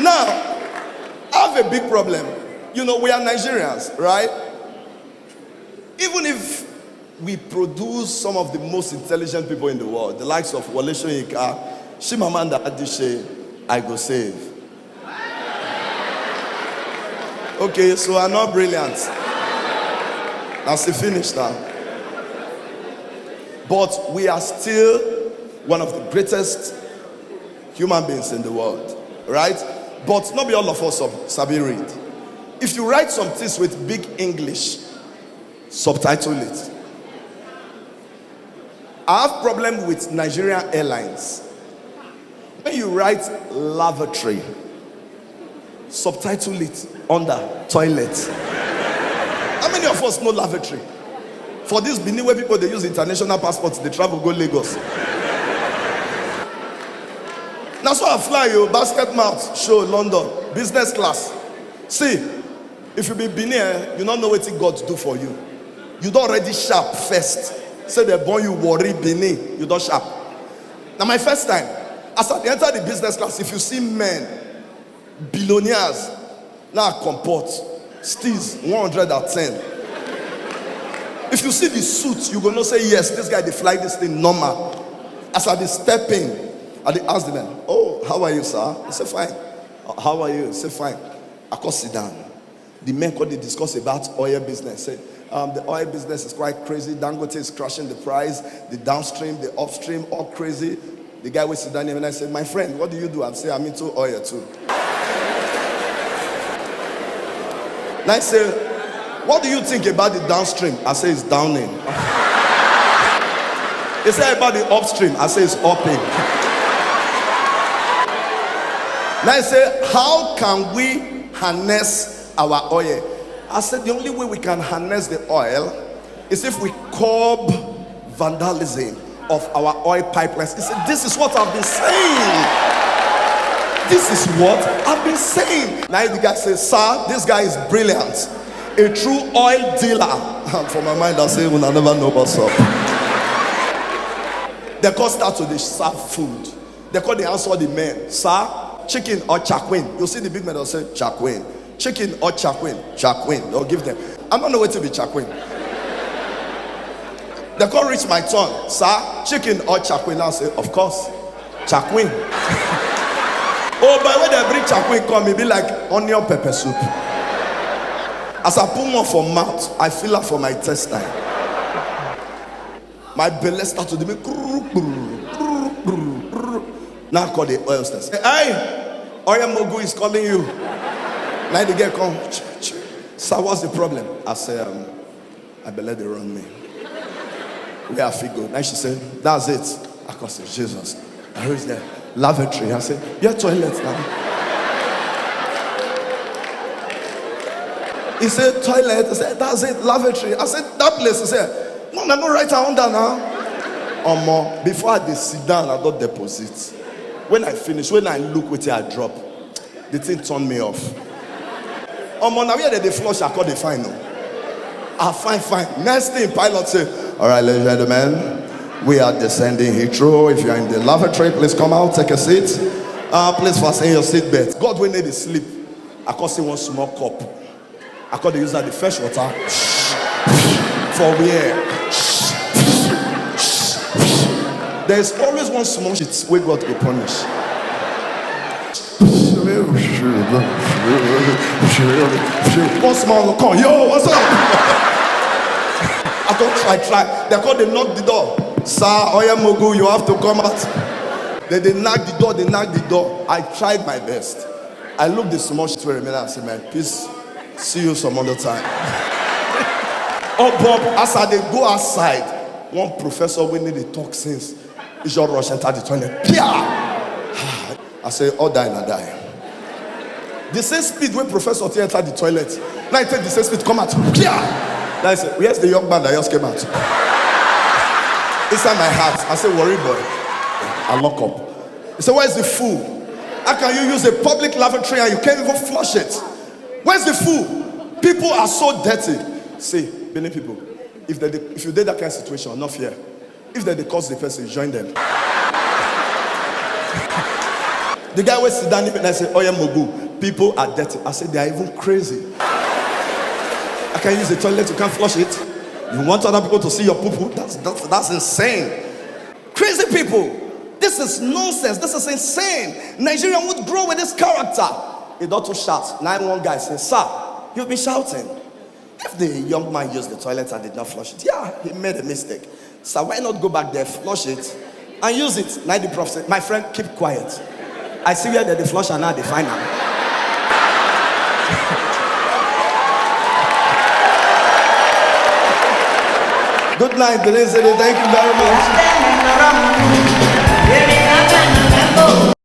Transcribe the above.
Now, I have a big problem. You know, we are Nigerians, right? Even if we produce some of the most intelligent people in the world, the likes of Wole Soyinka, Chimamanda Adichie, I go save. Okay, so I'm not brilliant. That's the finish now. But we are still one of the greatest human beings in the world, right? But not be all of us sabi read. If you write some things with big English, subtitle it. I have problem with Nigerian Airlines. When you write lavatory, subtitle it under toilet. How many of us know lavatory? For this Benin where people they use international passports, they travel go Lagos. That's why I fly you basket mouth show London business class. See, if you be Benin, you don't know what God do for you. You don't already sharp first. Say they born you worry Benin, you don't sharp. Now my first time, as I enter the business class, if you see men, billionaires, now comport, steals 110. If you see the suit, you're gonna say yes, this guy they fly this thing normal. As I be stepping, I dey ask the man, oh, how are you, sir? He say fine. How are you? He say fine. I come sit down. The men they discuss about oil business. Say, the oil business is quite crazy. Dangote is crushing the price. The downstream, the upstream, all crazy. The guy will sit down here and I say, my friend, what do you do? I say, I'm into oil too. And I say, what do you think about the downstream? I say, it's downing. He said about the upstream. I say, it's upping. And I say, how can we harness our oil? I said, the only way we can harness the oil is if we curb vandalism of our oil pipelines. He said, this is what I've been saying. This is what I've been saying. Now the guy says, sir, this guy is brilliant. A true oil dealer. For my mind, I say, we'll never know what's up. They call start to serve food. They call the answer the men. Sir, chicken or chakwin? You see the big men will say, chakwin. Chicken or chakwin? Chakwin. They'll give them. I don't know where to be chakwin. They can't reach my tongue. Sir, chicken or chakwin? I'll say, of course, chakwin. Oh, but when they bring chakwin come, it be like onion pepper soup. As I put one for mouth, I feel it for my intestine. My belly starts to do me. Now I call the oil stairs. Hey, oil mogu is calling you. Now the girl come. Sir, what's the problem? I say, I believe they run me. Where I feel good. Now she said, that's it. I can say, Jesus. I reached there. Lavatory. I said, your toilet now. He said, toilet. I said, that's it. Lavatory. I said, that place. He said, no, I'm not right around there now. More. Before I sit down, I don't deposit. When I finish, when I look with it, I drop. The thing turned me off. More, now where they flush, I call the final. Fine. Next thing, pilot say, all right, ladies and gentlemen, we are descending Heathrow. If you are in the lavatory, please come out, take a seat. Please fasten your seatbelt. God will need to sleep. I call see one small cup. I call the user the fresh water. For where? There's always one small shit where God will punish. One small come, yo, what's up? I don't try. They call they knock the door. Sir, Oya Mogu, you have to come out. They knock the door. I tried my best. I looked the small shit for a minute and said, man, please see you some other time. Oh, Bob, as I they go outside, one professor we need the toxins. He just rush enter the toilet. Pia! I say, all die and die. The same speed when professor enter the toilet. Now I take the same speed, come out. Pia! Now I say, where's the young man that just came out? Inside my heart, I say, worry boy. I lock up. He said, where's the fool? How can you use a public lavatory and you can't even flush it? Where's the fool? People are so dirty. See, Benin people, if you did that kind of situation, not fear. If they cause the person, join them. The guy was sit down and I said, oh yeah, Mogu, people are dirty. I said, they are even crazy. I can use the toilet, you can't flush it. You want other people to see your poo-poo? That's insane. Crazy people. This is nonsense. This is insane. Nigerian would grow with this character. A daughter shouts. 911 guy says, sir, you've been shouting. If the young man used the toilet and did not flush it, yeah, he made a mistake. So why not go back there, flush it, and use it? Now the prophet said, my friend, keep quiet. I see where they flush and now they find out. Good night, Denise. Thank you very much.